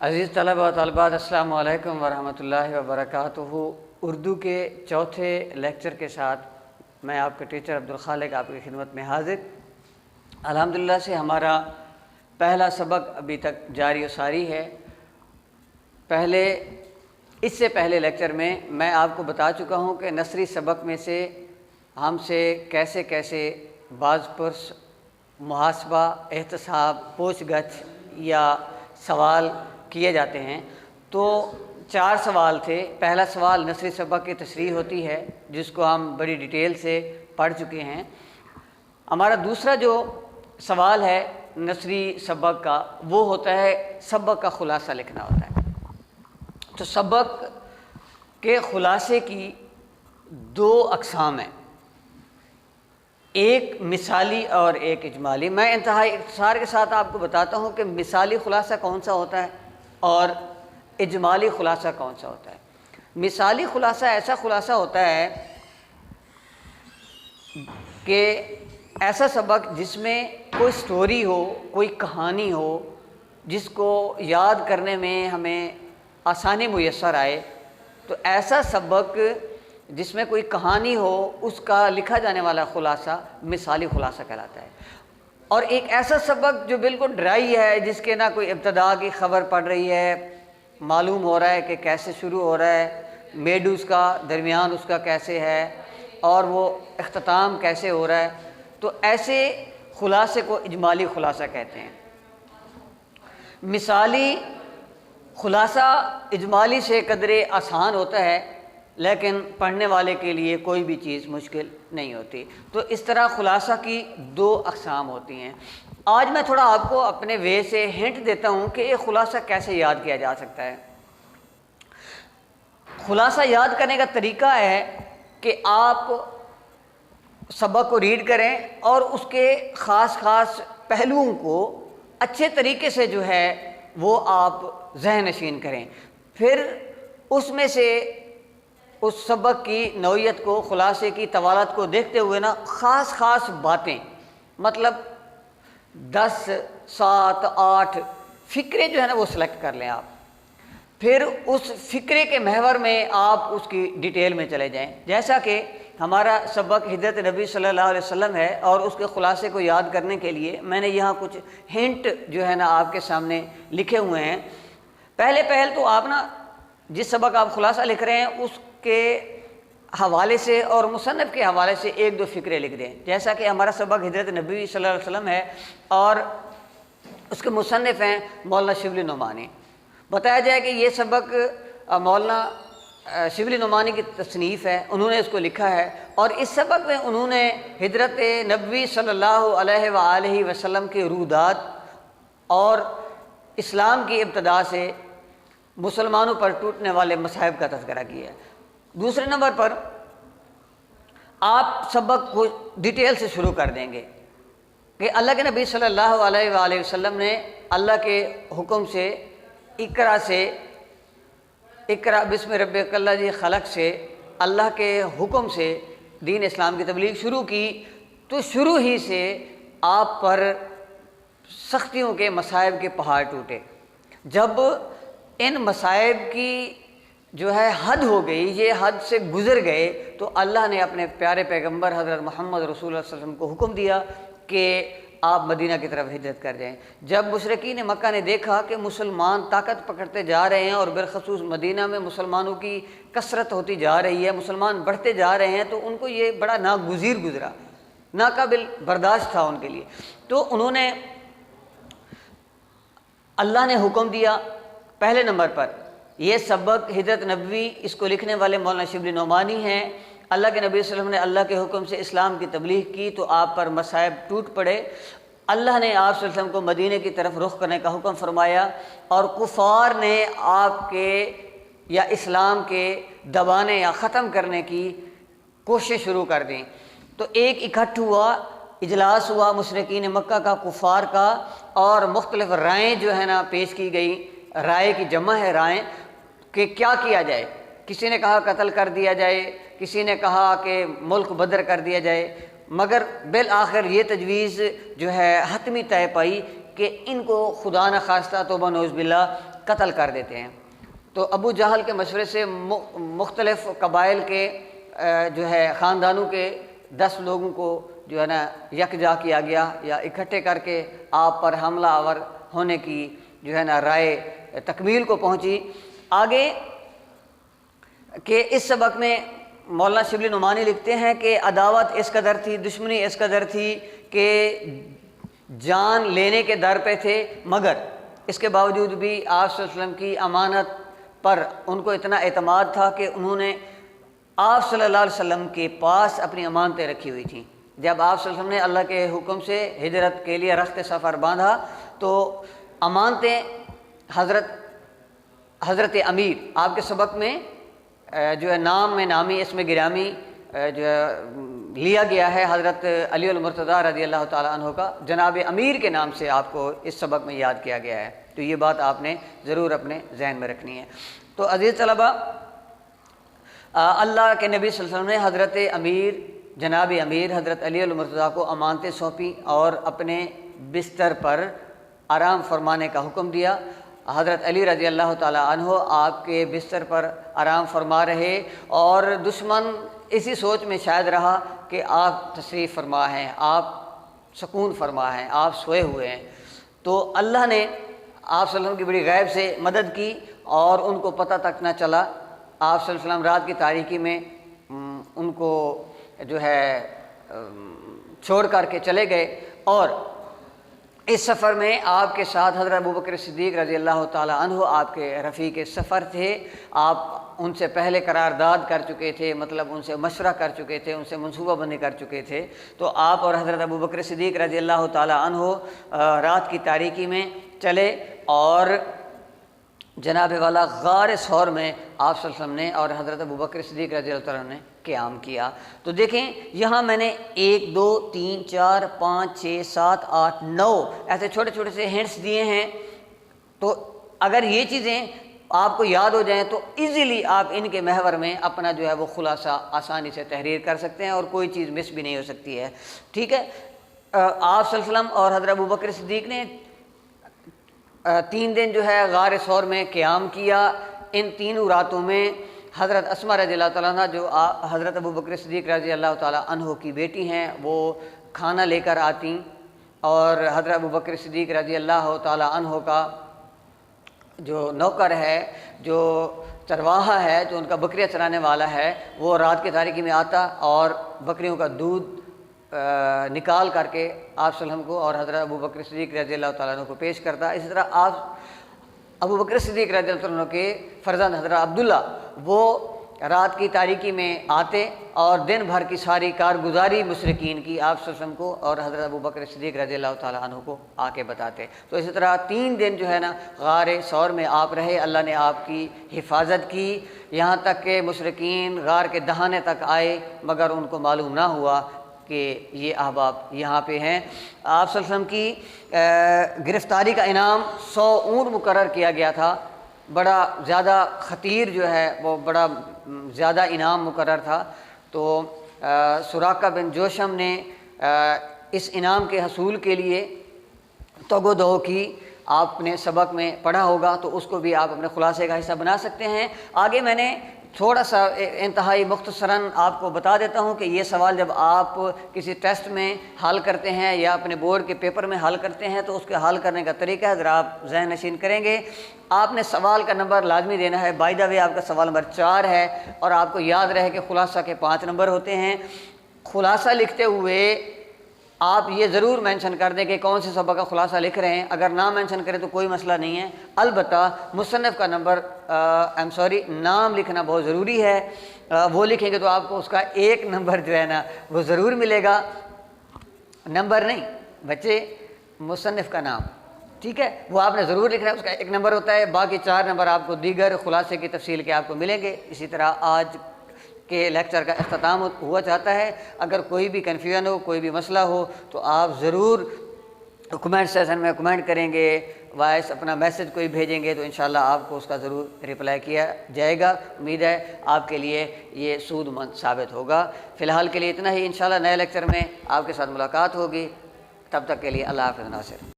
عزیز طلبہ و طالبات، السلام علیکم ورحمۃ اللہ وبرکاتہ۔ اردو کے چوتھے لیکچر کے ساتھ میں آپ کا ٹیچر عبدالخالق آپ کی خدمت میں حاضر۔ الحمدللہ سے ہمارا پہلا سبق ابھی تک جاری و ساری ہے۔ اس سے پہلے لیکچر میں آپ کو بتا چکا ہوں کہ نثری سبق میں سے ہم سے کیسے کیسے باز پرس، محاسبہ، احتساب، پوچھ گچھ یا سوال کیے جاتے ہیں۔ تو 4 سوال تھے۔ پہلا سوال نثری سبق کی تشریح ہوتی ہے، جس کو ہم بڑی ڈیٹیل سے پڑھ چکے ہیں۔ ہمارا دوسرا جو سوال ہے نثری سبق کا، وہ ہوتا ہے سبق کا خلاصہ لکھنا ہوتا ہے۔ تو سبق کے خلاصے کی 2 اقسام ہیں، ایک مثالی اور ایک اجمالی۔ میں انتہائی اختصار کے ساتھ آپ کو بتاتا ہوں کہ مثالی خلاصہ کون سا ہوتا ہے اور اجمالی خلاصہ کون سا ہوتا ہے۔ مثالی خلاصہ ایسا خلاصہ ہوتا ہے کہ ایسا سبق جس میں کوئی سٹوری ہو، کوئی کہانی ہو، جس کو یاد کرنے میں ہمیں آسانی میسر آئے۔ تو ایسا سبق جس میں کوئی کہانی ہو، اس کا لکھا جانے والا خلاصہ مثالی خلاصہ کہلاتا ہے۔ اور ایک ایسا سبق جو بالکل ڈرائی ہے، جس کے نہ کوئی ابتدا کی خبر پڑ رہی ہے، معلوم ہو رہا ہے کہ کیسے شروع ہو رہا ہے، میڈ اس کا، درمیان اس کا کیسے ہے، اور وہ اختتام کیسے ہو رہا ہے، تو ایسے خلاصے کو اجمالی خلاصہ کہتے ہیں۔ مثالی خلاصہ اجمالی سے قدرے آسان ہوتا ہے، لیکن پڑھنے والے کے لیے کوئی بھی چیز مشکل نہیں ہوتی۔ تو اس طرح خلاصہ کی 2 اقسام ہوتی ہیں۔ آج میں تھوڑا آپ کو اپنے وے سے ہنٹ دیتا ہوں کہ یہ خلاصہ کیسے یاد کیا جا سکتا ہے۔ خلاصہ یاد کرنے کا طریقہ ہے کہ آپ سبق کو ریڈ کریں اور اس کے خاص پہلوؤں کو اچھے طریقے سے جو ہے وہ آپ ذہن نشین کریں۔ پھر اس میں سے اس سبق کی نوعیت کو، خلاصے کی طوالت کو دیکھتے ہوئے خاص باتیں، مطلب 10، 7، 8 فقرے جو ہے وہ سلیکٹ کر لیں آپ۔ پھر اس فقرے کے محور میں آپ اس کی ڈیٹیل میں چلے جائیں۔ جیسا کہ ہمارا سبق حضرت نبی صلی اللہ علیہ وسلم ہے، اور اس کے خلاصے کو یاد کرنے کے لیے میں نے یہاں کچھ ہنٹ جو ہے آپ کے سامنے لکھے ہوئے ہیں۔ پہل تو آپ جس سبق آپ خلاصہ لکھ رہے ہیں اس کے حوالے سے اور مصنف کے حوالے سے 1-2 فقرے لکھ دیں۔ جیسا کہ ہمارا سبق حضرت نبی صلی اللہ علیہ وسلم ہے اور اس کے مصنف ہیں مولانا شبلی نعمانی۔ بتایا جائے کہ یہ سبق مولانا شبلی نعمانی کی تصنیف ہے، انہوں نے اس کو لکھا ہے، اور اس سبق میں انہوں نے حضرت نبی صلی اللہ علیہ وآلہ وسلم کے رودات اور اسلام کی ابتدا سے مسلمانوں پر ٹوٹنے والے مصائب کا تذکرہ کیا ہے۔ دوسرے نمبر پر آپ سبق کو ڈیٹیل سے شروع کر دیں گے کہ اللہ کے نبی صلی اللہ علیہ وآلہ وسلم نے اللہ کے حکم سے اقرا بسم ربک الذی خلق سے، اللہ کے حکم سے دین اسلام کی تبلیغ شروع کی۔ تو شروع ہی سے آپ پر سختیوں کے مصائب کے پہاڑ ٹوٹے۔ جب ان مصائب کی جو ہے حد ہو گئی، یہ حد سے گزر گئے، تو اللہ نے اپنے پیارے پیغمبر حضرت محمد رسول اللہ صلی اللہ علیہ وسلم کو حکم دیا کہ آپ مدینہ کی طرف ہجرت کر جائیں۔ جب مشرکین مکہ نے دیکھا کہ مسلمان طاقت پکڑتے جا رہے ہیں اور بالخصوص مدینہ میں مسلمانوں کی کثرت ہوتی جا رہی ہے، مسلمان بڑھتے جا رہے ہیں، تو ان کو یہ بڑا ناگزیر گزرا، ناقابل برداشت تھا ان کے لیے۔ تو انہوں نے، اللہ نے حکم دیا پہلے نمبر پر، یہ سبق حضرت نبوی، اس کو لکھنے والے مولانا شبلی نعمانی ہیں۔ اللہ کے نبی صلی اللہ علیہ وسلم نے اللہ کے حکم سے اسلام کی تبلیغ کی تو آپ پر مصائب ٹوٹ پڑے۔ اللہ نے آپ صلی اللہ علیہ وسلم کو مدینے کی طرف رخ کرنے کا حکم فرمایا، اور کفار نے آپ کے یا اسلام کے دبانے یا ختم کرنے کی کوشش شروع کر دیں۔ تو ایک اکٹھ ہوا، اجلاس ہوا مشرکین مکہ کا، کفار کا، اور مختلف رائیں جو ہے پیش کی گئی۔ رائے کی جمع ہے رائیں، کہ کیا کیا جائے۔ کسی نے کہا قتل کر دیا جائے، کسی نے کہا کہ ملک بدر کر دیا جائے، مگر بالآخر یہ تجویز جو ہے حتمی طے پائی کہ ان کو خدا نخواستہ توبہ نعوذ باللہ قتل کر دیتے ہیں۔ تو ابو جہل کے مشورے سے مختلف قبائل کے جو ہے خاندانوں کے 10 لوگوں کو جو ہے نا یکجا کیا گیا یا اکٹھے کر کے آپ پر حملہ آور ہونے کی جو ہے نا رائے تکمیل کو پہنچی۔ آگے کہ اس سبق میں مولانا شبلی نعمانی لکھتے ہیں کہ عداوت اس قدر تھی، دشمنی اس قدر تھی کہ جان لینے کے در پہ تھے، مگر اس کے باوجود بھی آپ صلی اللہ علیہ وسلم کی امانت پر ان کو اتنا اعتماد تھا کہ انہوں نے آپ صلی اللہ علیہ وسلم کے پاس اپنی امانتیں رکھی ہوئی تھیں۔ جب آپ صلی اللہ علیہ وسلم نے اللہ کے حکم سے ہجرت کے لیے رخت سفر باندھا تو امانتیں حضرت امیر، آپ کے سبق میں جو ہے نام میں نامی اس میں گرامی جو ہے لیا گیا ہے حضرت علی المرتضیٰ رضی اللہ تعالیٰ عنہ کا، جناب امیر کے نام سے آپ کو اس سبق میں یاد کیا گیا ہے۔ تو یہ بات آپ نے ضرور اپنے ذہن میں رکھنی ہے۔ تو عزیز طلبہ، اللہ کے نبی صلی اللہ علیہ وسلم نے حضرت امیر، جناب امیر حضرت علی المرتضیٰ کو امانتیں سونپی اور اپنے بستر پر آرام فرمانے کا حکم دیا۔ حضرت علی رضی اللہ تعالیٰ عنہ آپ کے بستر پر آرام فرما رہے اور دشمن اسی سوچ میں شاید رہا کہ آپ تشریف فرما ہیں، آپ سکون فرما ہیں، آپ سوئے ہوئے ہیں۔ تو اللہ نے آپ صلی اللہ علیہ وسلم کی بڑی غیب سے مدد کی اور ان کو پتہ تک نہ چلا۔ آپ صلی اللہ علیہ وسلم رات کی تاریکی میں ان کو جو ہے چھوڑ کر کے چلے گئے، اور اس سفر میں آپ کے ساتھ حضرت ابوبکر صدیق رضی اللہ تعالیٰ عنہ آپ کے رفیق سفر تھے۔ آپ ان سے پہلے قرارداد کر چکے تھے، مطلب ان سے مشورہ کر چکے تھے، ان سے منصوبہ بندی کر چکے تھے۔ تو آپ اور حضرت ابوبکر صدیق رضی اللہ تعالیٰ عنہ رات کی تاریکی میں چلے اور جناب والا غار ثور میں آپ صلی اللہ علیہ وسلم نے اور حضرت ابوبکر صدیق رضی اللہ تعالیٰ عنہ نے قیام کیا۔ تو دیکھیں یہاں میں نے 1 2 3 4 5 6 7 8 9 ایسے چھوٹے چھوٹے سے ہنٹس دیے ہیں۔ تو اگر یہ چیزیں آپ کو یاد ہو جائیں تو ایزیلی آپ ان کے محور میں اپنا جو ہے وہ خلاصہ آسانی سے تحریر کر سکتے ہیں اور کوئی چیز مس بھی نہیں ہو سکتی ہے، ٹھیک ہے۔ آپ صلی اللہ علیہ وسلم اور حضرت ابوبکر صدیق نے 3 دن جو ہے غار ثور میں قیام کیا۔ ان تینوں راتوں میں حضرت اسماء رضی اللہ تعالیٰ عنہ جو حضرت ابوبکر صدیق رضی اللہ تعالیٰ عنہ کی بیٹی ہیں، وہ کھانا لے کر آتیں، اور حضرت ابوبکر صدیق رضی اللہ تعالیٰ عنہ کا جو نوکر ہے، جو چرواہا ہے، جو ان کا بکریاں چرانے والا ہے، وہ رات کی تاریکی میں آتا اور بکریوں کا دودھ نکال کر کے آپ صلی اللہ علیہ وسلم کو اور حضرت ابوبکر صدیق رضی اللہ تعالیٰ عنہ کو پیش کرتا۔ اسی طرح آپ ابوبکر صدیق رضی اللہ عنہ کے فرزند حضرت عبداللہ وہ رات کی تاریکی میں آتے اور دن بھر کی ساری کارگزاری مشرکین کی آپ صلی اللہ علیہ وسلم کو اور حضرت ابوبکر صدیق رضی اللہ تعالیٰ عنہ کو آ کے بتاتے۔ تو اسی طرح 3 دن جو ہے نا غار ثور میں آپ رہے، اللہ نے آپ کی حفاظت کی، یہاں تک کہ مشرکین غار کے دہانے تک آئے مگر ان کو معلوم نہ ہوا کہ یہ احباب یہاں پہ ہیں۔ آپ صلی اللہ علیہ وسلم کی گرفتاری کا انعام 100 اونٹ مقرر کیا گیا تھا، بڑا زیادہ خطیر جو ہے وہ بڑا زیادہ انعام مقرر تھا۔ تو سراقہ بن جوشم نے اس انعام کے حصول کے لیے تگ و دو کی، آپ نے سبق میں پڑھا ہوگا تو اس کو بھی آپ اپنے خلاصے کا حصہ بنا سکتے ہیں۔ آگے میں نے تھوڑا سا انتہائی مختصراً آپ کو بتا دیتا ہوں کہ یہ سوال جب آپ کسی ٹیسٹ میں حل کرتے ہیں یا اپنے بورڈ کے پیپر میں حل کرتے ہیں تو اس کے حل کرنے کا طریقہ ذرا آپ ذہن نشین کریں گے۔ آپ نے سوال کا نمبر لازمی دینا ہے، بائی دا وے آپ کا سوال نمبر 4 ہے، اور آپ کو یاد رہے کہ خلاصہ کے 5 نمبر ہوتے ہیں۔ خلاصہ لکھتے ہوئے آپ یہ ضرور مینشن کر دیں کہ کون سے سبق کا خلاصہ لکھ رہے ہیں، اگر نہ مینشن کریں تو کوئی مسئلہ نہیں ہے، البتہ مصنف کا نمبر نام لکھنا بہت ضروری ہے، وہ لکھیں گے تو آپ کو اس کا 1 نمبر جو ہے نا وہ ضرور ملے گا، نمبر نہیں بچے، مصنف کا نام، ٹھیک ہے، وہ آپ نے ضرور لکھنا ہے، اس کا 1 نمبر ہوتا ہے، باقی 4 نمبر آپ کو دیگر خلاصے کی تفصیل کے آپ کو ملیں گے۔ اسی طرح آج کے لیکچر کا اختتام ہوا چاہتا ہے، اگر کوئی بھی کنفیوژن ہو، کوئی بھی مسئلہ ہو تو آپ ضرور کمنٹ سیکشن میں کمنٹ کریں گے، وائس اپنا میسج کوئی بھیجیں گے تو انشاءاللہ آپ کو اس کا ضرور رپلائی کیا جائے گا۔ امید ہے آپ کے لیے یہ سود مند ثابت ہوگا۔ فی الحال کے لیے اتنا ہی، انشاءاللہ نئے لیکچر میں آپ کے ساتھ ملاقات ہوگی، تب تک کے لیے اللہ حافظ ناصر۔